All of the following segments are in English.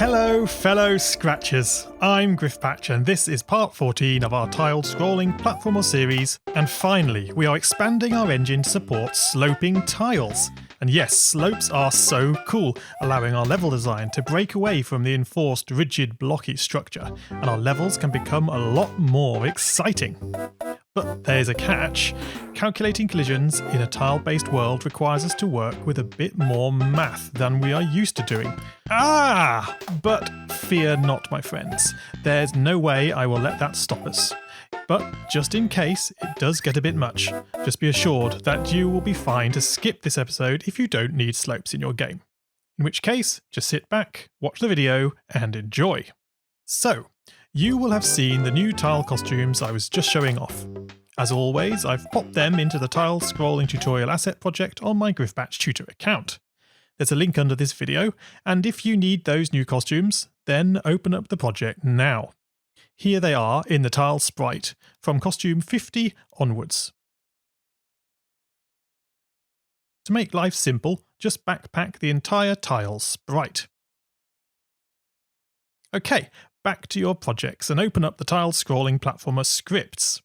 Hello fellow Scratchers, I'm Griffpatch and this is part 14 of our tiled scrolling platformer series, and finally we are expanding our engine to support sloping tiles. And yes, slopes are so cool, allowing our level design to break away from the enforced rigid blocky structure, and our levels can become a lot more exciting. But there's a catch. Calculating collisions in a tile-based world requires us to work with a bit more math than we are used to doing. But fear not, my friends. There's no way I will let that stop us. But just in case it does get a bit much, just be assured that you will be fine to skip this episode if you don't need slopes in your game. In which case, just sit back, watch the video, and enjoy. So, you will have seen the new tile costumes I was just showing off. As always, I've popped them into the tile scrolling tutorial asset project on my Griffpatch tutor account. There's a link under this video, and if you need those new costumes, then open up the project now. Here they are in the tile sprite, from costume 50 onwards. To make life simple, just backpack the entire tile sprite. Okay, back to your projects and open up the tile scrolling platformer scripts.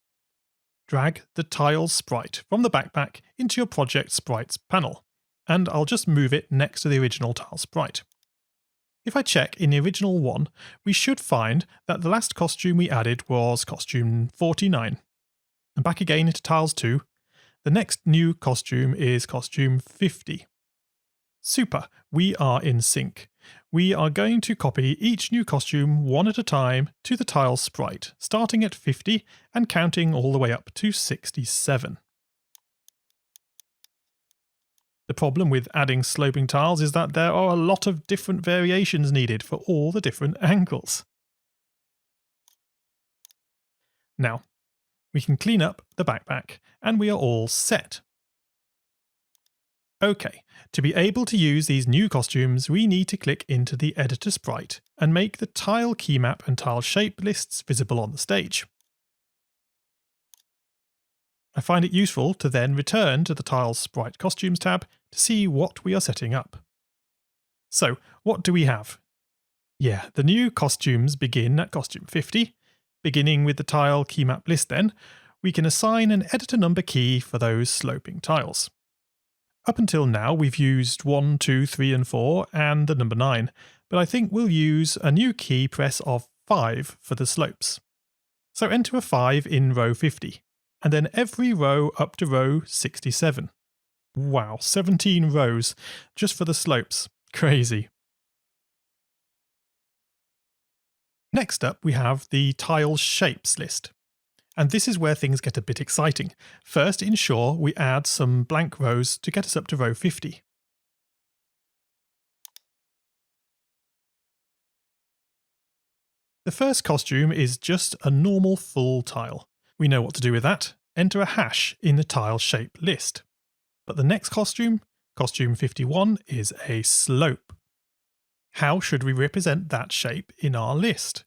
Drag the tile sprite from the backpack into your project sprites panel, and I'll just move it next to the original tile sprite. If I check in the original one, we should find that the last costume we added was costume 49. And back again into tiles 2, the next new costume is costume 50. Super, we are in sync. We are going to copy each new costume one at a time to the tile sprite, starting at 50 and counting all the way up to 67. The problem with adding sloping tiles is that there are a lot of different variations needed for all the different angles. Now, we can clean up the backpack and we are all set. Okay, to be able to use these new costumes, we need to click into the editor sprite and make the tile key map and tile shape lists visible on the stage. I find it useful to then return to the tile sprite costumes tab to see what we are setting up. So, what do we have? Yeah, the new costumes begin at costume 50. Beginning with the tile key map list then, we can assign an editor number key for those sloping tiles. Up until now we've used 1, 2, 3 and 4 and the number 9, but I think we'll use a new key press of 5 for the slopes. So enter a 5 in row 50, and then every row up to row 67. Wow, 17 rows just for the slopes. Crazy. Next up we have the tile shapes list. And this is where things get a bit exciting. First, ensure we add some blank rows to get us up to row 50. The first costume is just a normal full tile. We know what to do with that. Enter a hash in the tile shape list. But the next costume, costume 51, is a slope. How should we represent that shape in our list?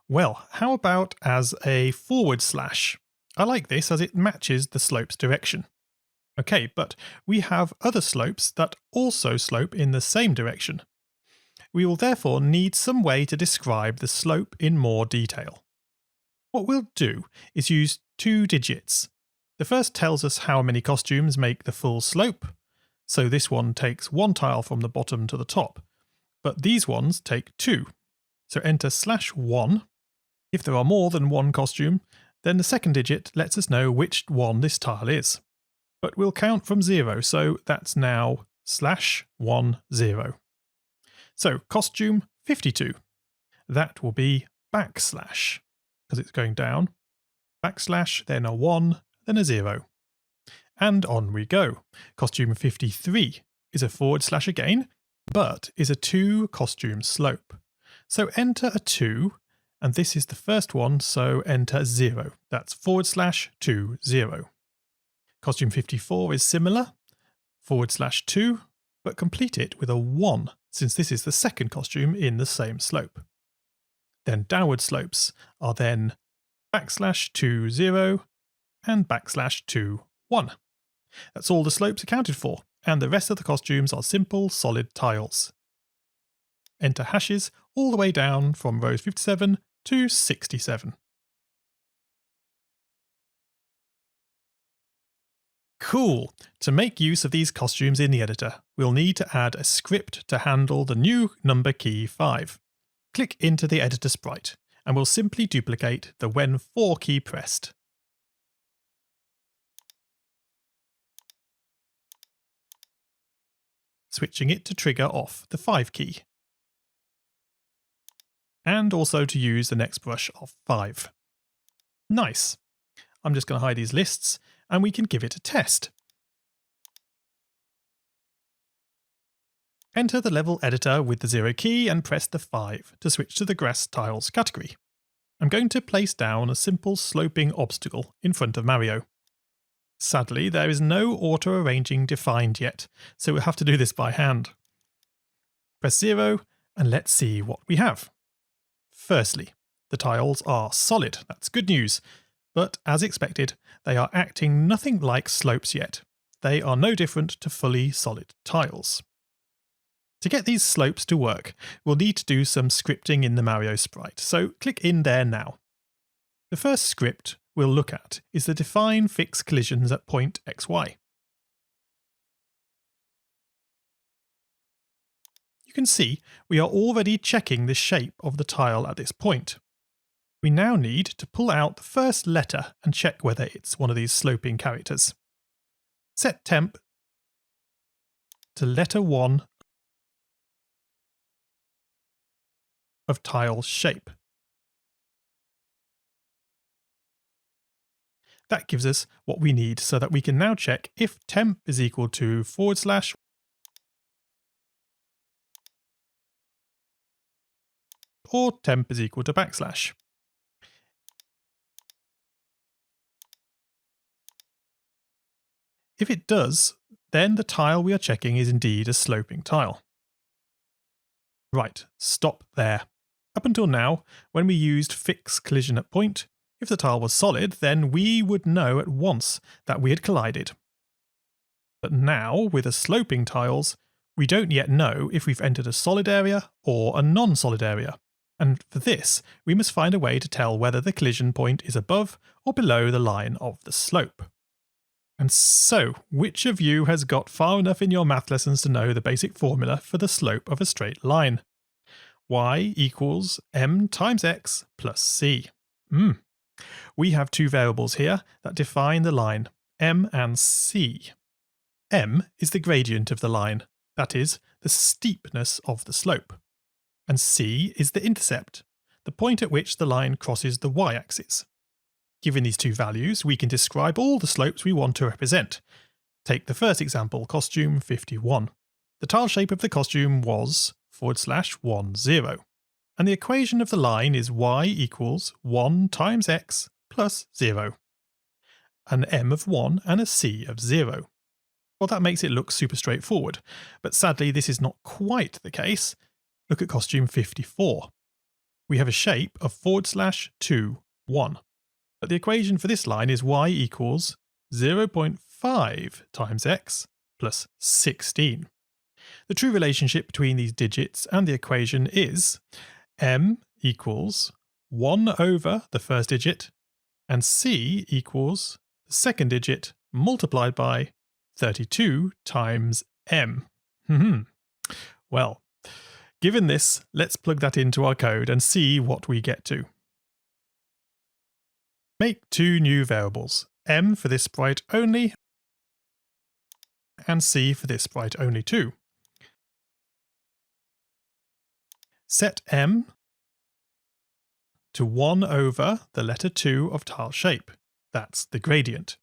Well, how about as a forward slash? I like this as it matches the slope's direction. Okay, but we have other slopes that also slope in the same direction. We will therefore need some way to describe the slope in more detail. What we'll do is use 2 digits. The first tells us how many costumes make the full slope, so this one takes 1 tile from the bottom to the top, but these ones take 2. So enter /1. If there are more than 1 costume, then the second digit lets us know which one this tile is. But we'll count from 0, so that's now /10. So costume 52. That will be backslash, because it's going down. Backslash, then a 1, then a 0. And on we go. Costume 53 is a forward slash again, but is a 2 costume slope. So enter a 2, and this is the first one, so enter 0. That's /2, 0. Costume 54 is similar, /2, but complete it with a 1, since this is the second costume in the same slope. Then downward slopes are then /2, 0, and /2, 1. That's all the slopes accounted for, and the rest of the costumes are simple, solid tiles. Enter hashes all the way down from rows 57 to 67. Cool! To make use of these costumes in the editor, we'll need to add a script to handle the new number key 5. Click into the editor sprite, and we'll simply duplicate the when 4 key pressed. Switching it to trigger off the 5 key. And also to use the next brush of 5. Nice. I'm just going to hide these lists, and we can give it a test. Enter the level editor with the 0 key and press the 5 to switch to the grass tiles category. I'm going to place down a simple sloping obstacle in front of Mario. Sadly, there is no auto-arranging defined yet, so we'll have to do this by hand. Press 0 and let's see what we have. Firstly, the tiles are solid, that's good news, but as expected, they are acting nothing like slopes yet. They are no different to fully solid tiles. To get these slopes to work, we'll need to do some scripting in the Mario sprite, so click in there now. The first script we'll look at is the define fix collisions at point XY. You can see we are already checking the shape of the tile at this point. We now need to pull out the first letter and check whether it's one of these sloping characters. Set temp to letter 1 of tile shape. That gives us what we need so that we can now check if temp is equal to / or temp is equal to \. If it does, then the tile we are checking is indeed a sloping tile. Right, stop there. Up until now, when we used fix collision at point, if the tile was solid, then we would know at once that we had collided. But now, with the sloping tiles, we don't yet know if we've entered a solid area or a non-solid area. And for this, we must find a way to tell whether the collision point is above or below the line of the slope. And so, which of you has got far enough in your math lessons to know the basic formula for the slope of a straight line? Y equals m times x plus c. We have two variables here that define the line, m and c. M is the gradient of the line, that is, the steepness of the slope. And c is the intercept, the point at which the line crosses the y-axis. Given these two values, we can describe all the slopes we want to represent. Take the first example, costume 51. The tile shape of the costume was /1, 0. And the equation of the line is y equals 1 times x plus 0. An m of 1 and a c of 0. Well, that makes it look super straightforward, but sadly this is not quite the case. Look at costume 54. We have a shape of /2, 1. But the equation for this line is y equals 0.5 times x plus 16. The true relationship between these digits and the equation is m equals 1 over the first digit and c equals the second digit multiplied by 32 times m. Well, given this, let's plug that into our code and see what we get to. Make two new variables, m for this sprite only and c for this sprite only too. Set m to 1 over the letter 2 of tile shape. That's the gradient.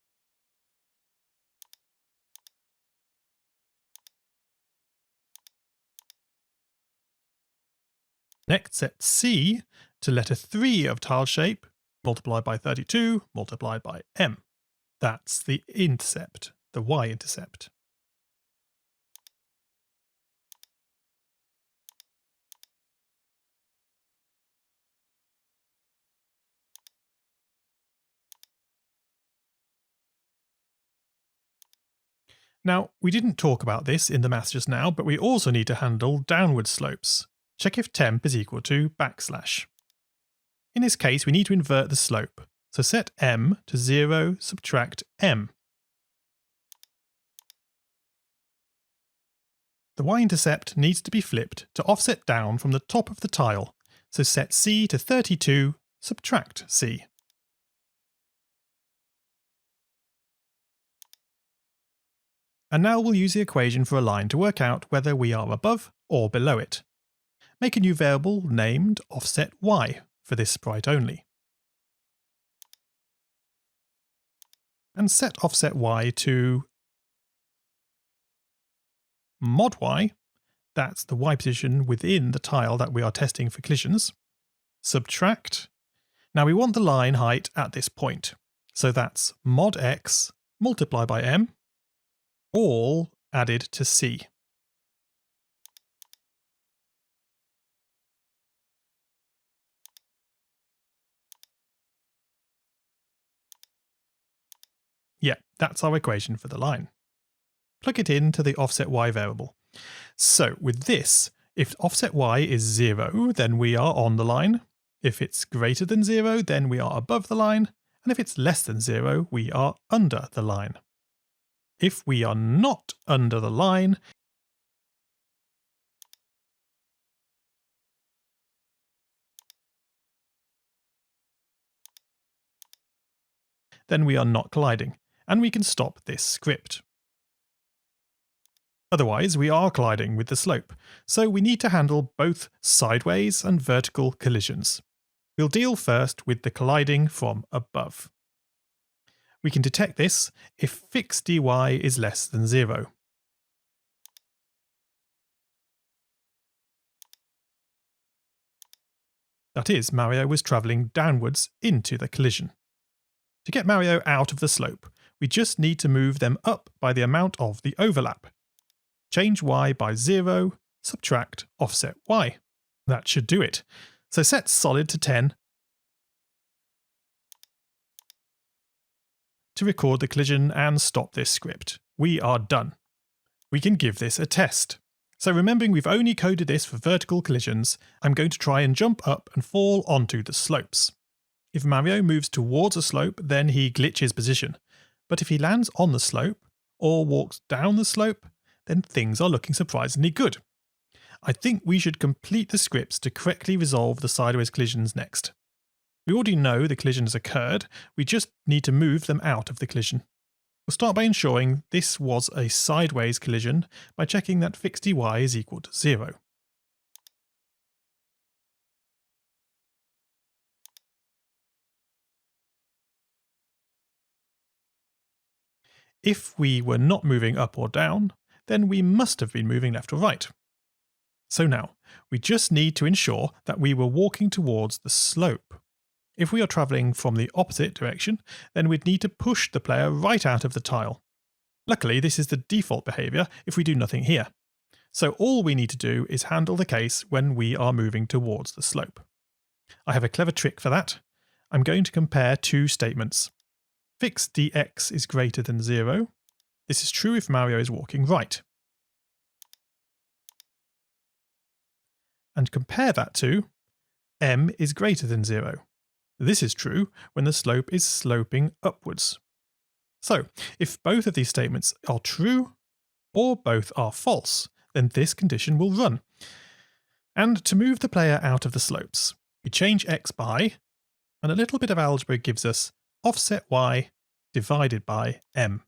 Next, set c to letter 3 of tile shape, multiplied by 32, multiplied by m. That's the intercept, the y-intercept. Now, we didn't talk about this in the maths just now, but we also need to handle downward slopes. check if temp is equal to \. In this case, we need to invert the slope. So set m to 0, subtract m. The y-intercept needs to be flipped to offset down from the top of the tile. So set c to 32, subtract c. And now we'll use the equation for a line to work out whether we are above or below it. Make a new variable named offset y for this sprite only. And set offset y to mod y, that's the y position within the tile that we are testing for collisions, subtract. Now we want the line height at this point, so that's mod x multiplied by m, all added to c. Yeah, that's our equation for the line. Plug it into the offset y variable. So with this, if offset y is 0, then we are on the line. If it's greater than 0, then we are above the line. And if it's less than 0, we are under the line. If we are not under the line, then we are not colliding, and we can stop this script. Otherwise, we are colliding with the slope, so we need to handle both sideways and vertical collisions. We'll deal first with the colliding from above. We can detect this if fixed dy is less than 0. That is, Mario was travelling downwards into the collision. To get Mario out of the slope, we just need to move them up by the amount of the overlap. Change y by 0, subtract offset y. That should do it. So set solid to 10 to record the collision and stop this script. We are done. We can give this a test. So remembering we've only coded this for vertical collisions, I'm going to try and jump up and fall onto the slopes. If Mario moves towards a slope, then he glitches position. But if he lands on the slope, or walks down the slope, then things are looking surprisingly good. I think we should complete the scripts to correctly resolve the sideways collisions next. We already know the collision has occurred, we just need to move them out of the collision. We'll start by ensuring this was a sideways collision by checking that fixed dy is equal to 0. If we were not moving up or down, then we must have been moving left or right. So now, we just need to ensure that we were walking towards the slope. If we are travelling from the opposite direction, then we'd need to push the player right out of the tile. Luckily, this is the default behaviour if we do nothing here. So all we need to do is handle the case when we are moving towards the slope. I have a clever trick for that. I'm going to compare two statements. Fixed dx is greater than 0. This is true if Mario is walking right. And compare that to m is greater than 0. This is true when the slope is sloping upwards. So, if both of these statements are true, or both are false, then this condition will run. And to move the player out of the slopes, we change x by, and a little bit of algebra gives us offset y divided by m.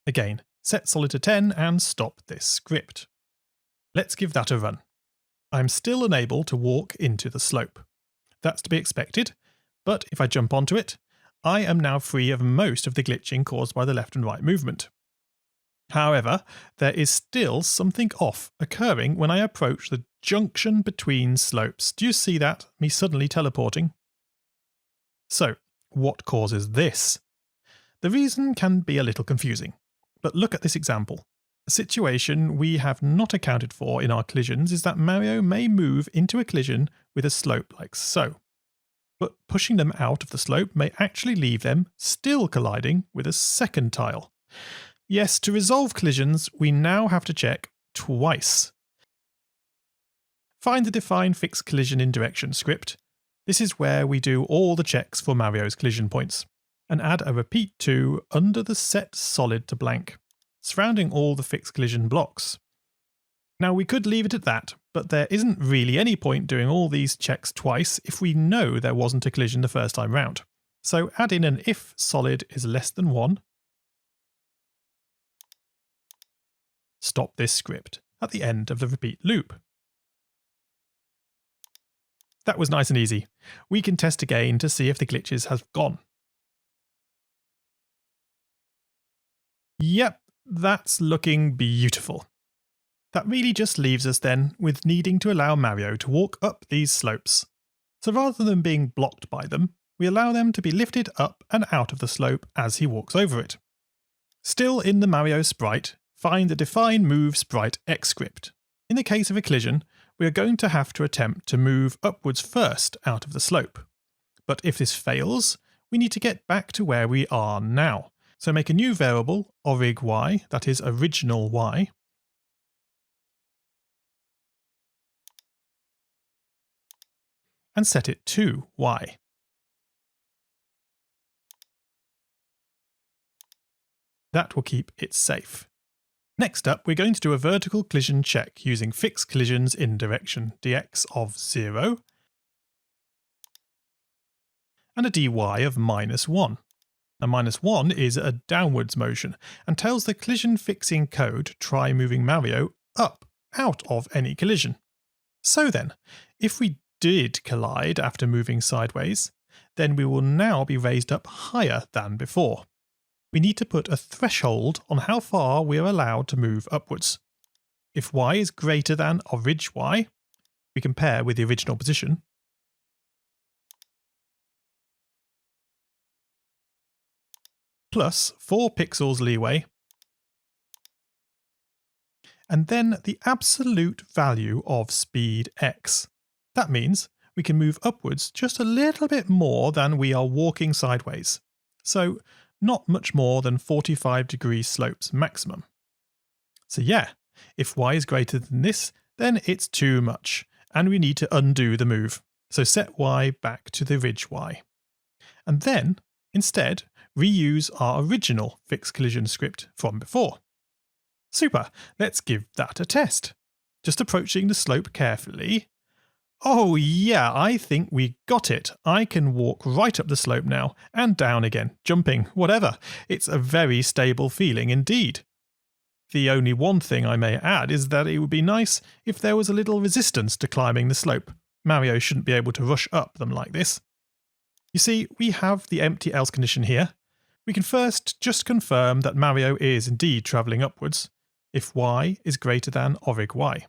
Again, set solid to 10 and stop this script. Let's give that a run. I'm still unable to walk into the slope. That's to be expected, but if I jump onto it, I am now free of most of the glitching caused by the left and right movement. However, there is still something off occurring when I approach the junction between slopes. Do you see that? Me suddenly teleporting? So, what causes this? The reason can be a little confusing, but look at this example. A situation we have not accounted for in our collisions is that Mario may move into a collision with a slope like so. But pushing them out of the slope may actually leave them still colliding with a second tile. Yes, to resolve collisions, we now have to check twice. find the define fixed collision in direction script. This is where we do all the checks for Mario's collision points, and add a repeat 2 under the set solid to blank, surrounding all the fixed collision blocks. Now we could leave it at that, but there isn't really any point doing all these checks twice if we know there wasn't a collision the first time round. So add in an if solid is less than 1. Stop this script at the end of the repeat loop. That was nice and easy. We can test again to see if the glitches have gone. Yep, that's looking beautiful. That really just leaves us then with needing to allow Mario to walk up these slopes. So rather than being blocked by them, we allow them to be lifted up and out of the slope as he walks over it. Still in the Mario sprite, find the define move sprite X script. In the case of a collision, we are going to have to attempt to move upwards first out of the slope. But if this fails, we need to get back to where we are now. So make a new variable, orig_y, that is original y, and set it to y. That will keep it safe. Next up, we're going to do a vertical collision check using fixed collisions in direction dx of 0 and a dy of -1. Now -1 is a downwards motion and tells the collision fixing code try moving Mario up out of any collision. So then, if we did collide after moving sideways, then we will now be raised up higher than before. We need to put a threshold on how far we are allowed to move upwards. If y is greater than orig_y, we compare with the original position, plus 4 pixels leeway, and then the absolute value of speed x. That means we can move upwards just a little bit more than we are walking sideways. So not much more than 45-degree slopes maximum. So yeah, if y is greater than this, then it's too much, and we need to undo the move. So set y back to the orig_y. And then, instead, reuse our original fixed collision script from before. Super, let's give that a test. Just approaching the slope carefully. Oh yeah, I think we got it. I can walk right up the slope now, and down again, jumping, whatever. It's a very stable feeling indeed. The only one thing I may add is that it would be nice if there was a little resistance to climbing the slope. Mario shouldn't be able to rush up them like this. You see, we have the empty else condition here. We can first just confirm that Mario is indeed travelling upwards, if y is greater than orig_y.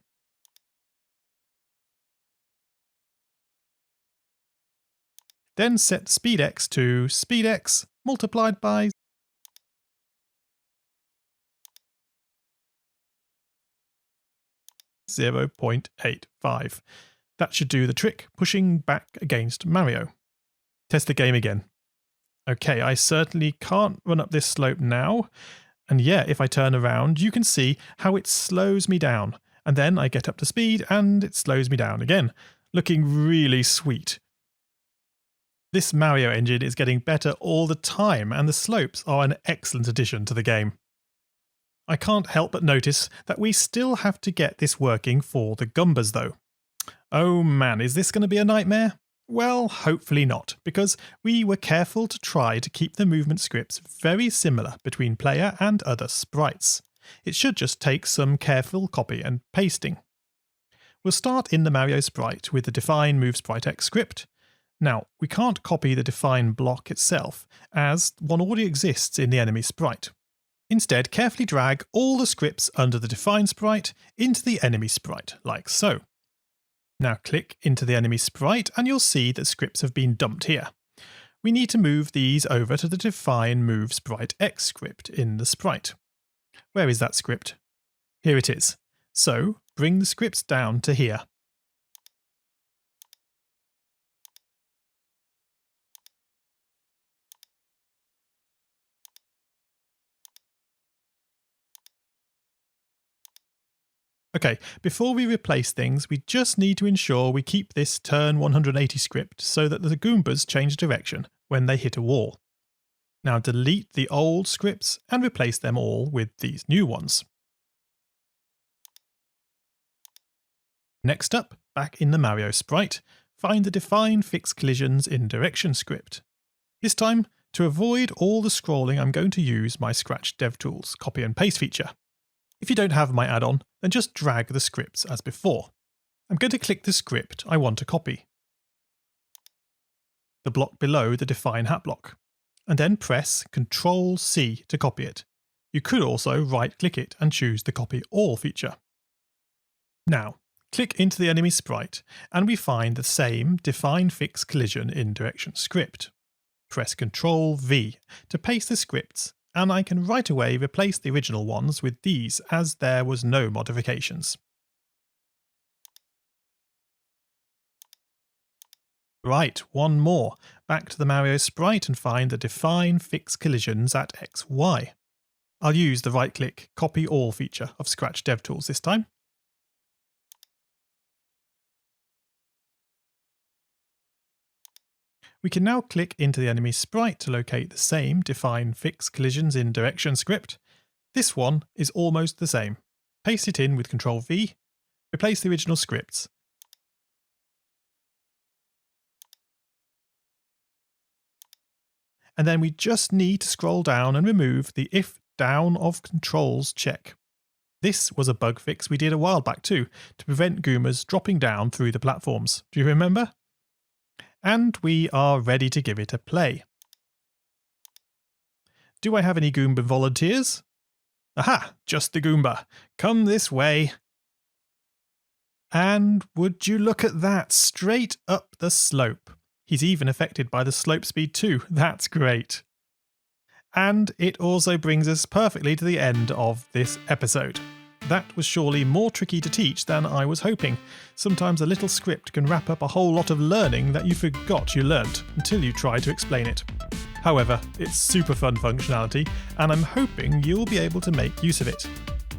Then set speed x to speed x multiplied by 0.85. That should do the trick, pushing back against Mario. Test the game again. Okay, I certainly can't run up this slope now. And yeah, if I turn around, you can see how it slows me down. And then I get up to speed and it slows me down again, looking really sweet. This Mario engine is getting better all the time, and the slopes are an excellent addition to the game. I can't help but notice that we still have to get this working for the Goombas though. Oh man, is this going to be a nightmare? Well, hopefully not, because we were careful to try to keep the movement scripts very similar between player and other sprites. It should just take some careful copy and pasting. We'll start in the Mario sprite with the define move sprite X script. Now, we can't copy the define block itself, as one already exists in the enemy sprite. Instead, carefully drag all the scripts under the define sprite into the enemy sprite, like so. Now click into the enemy sprite and you'll see that scripts have been dumped here. We need to move these over to the define move sprite X script in the sprite. Where is that script? Here it is. So bring the scripts down to here. Okay, before we replace things, we just need to ensure we keep this turn 180 script so that the Goombas change direction when they hit a wall. Now delete the old scripts and replace them all with these new ones. Next up, back in the Mario sprite, find the Define Fix Collisions in Direction script. This time, to avoid all the scrolling, I'm going to use my Scratch DevTools copy and paste feature. If you don't have my add-on, then just drag the scripts as before. I'm going to click the script I want to copy, the block below the Define Hat block, and then press Ctrl-C to copy it. You could also right-click it and choose the Copy All feature. Now, click into the enemy sprite, and we find the same Define Fix Collision in Direction script. Press Ctrl-V to paste the scripts, and I can right away replace the original ones with these as there was no modifications. Right, one more. Back to the Mario sprite and find the Define Fix Collisions at XY. I'll use the right-click Copy All feature of Scratch DevTools this time. We can now click into the enemy sprite to locate the same Define Fix Collisions in Direction script. This one is almost the same. Paste it in with Ctrl-V, replace the original scripts, and then we just need to scroll down and remove the If Down of Controls check. This was a bug fix we did a while back too, to prevent Goombas dropping down through the platforms. Do you remember? And we are ready to give it a play. Do I have any Goomba volunteers? Aha, just the Goomba. Come this way. And would you look at that, straight up the slope. He's even affected by the slope speed too. That's great. And it also brings us perfectly to the end of this episode. That was surely more tricky to teach than I was hoping. Sometimes a little script can wrap up a whole lot of learning that you forgot you learnt until you try to explain it. However, it's super fun functionality, and I'm hoping you'll be able to make use of it.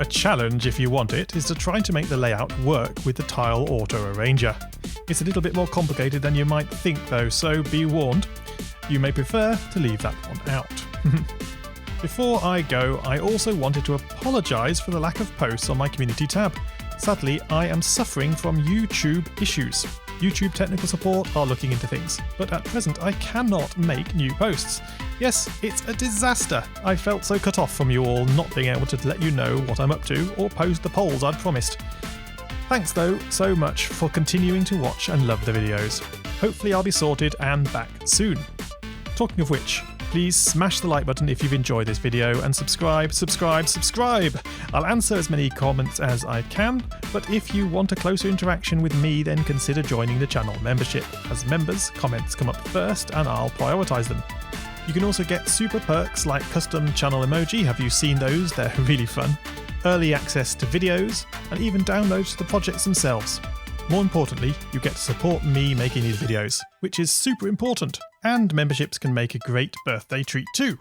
A challenge, if you want it, is to try to make the layout work with the Tile Auto Arranger. It's a little bit more complicated than you might think though, so be warned. You may prefer to leave that one out. Before I go, I also wanted to apologise for the lack of posts on my community tab. Sadly, I am suffering from YouTube issues. YouTube technical support are looking into things, but at present I cannot make new posts. Yes, it's a disaster. I felt so cut off from you all not being able to let you know what I'm up to or post the polls I'd promised. Thanks though so much for continuing to watch and love the videos. Hopefully I'll be sorted and back soon. Talking of which, please smash the like button if you've enjoyed this video and subscribe. I'll answer as many comments as I can, but if you want a closer interaction with me, then consider joining the channel membership. As members, comments come up first and I'll prioritise them. You can also get super perks like custom channel emoji. Have you seen those? They're really fun. Early access to videos and even downloads to the projects themselves. More importantly, you get to support me making these videos, which is super important, and memberships can make a great birthday treat too.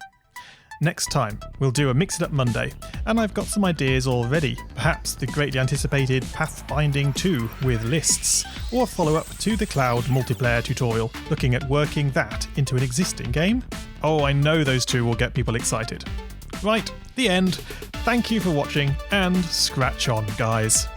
Next time, we'll do a Mix It Up Monday, and I've got some ideas already, perhaps the greatly anticipated Pathfinding 2 with lists, or a follow-up to the Cloud multiplayer tutorial, looking at working that into an existing game. Oh, I know those two will get people excited. Right, the end. Thank you for watching, and scratch on, guys.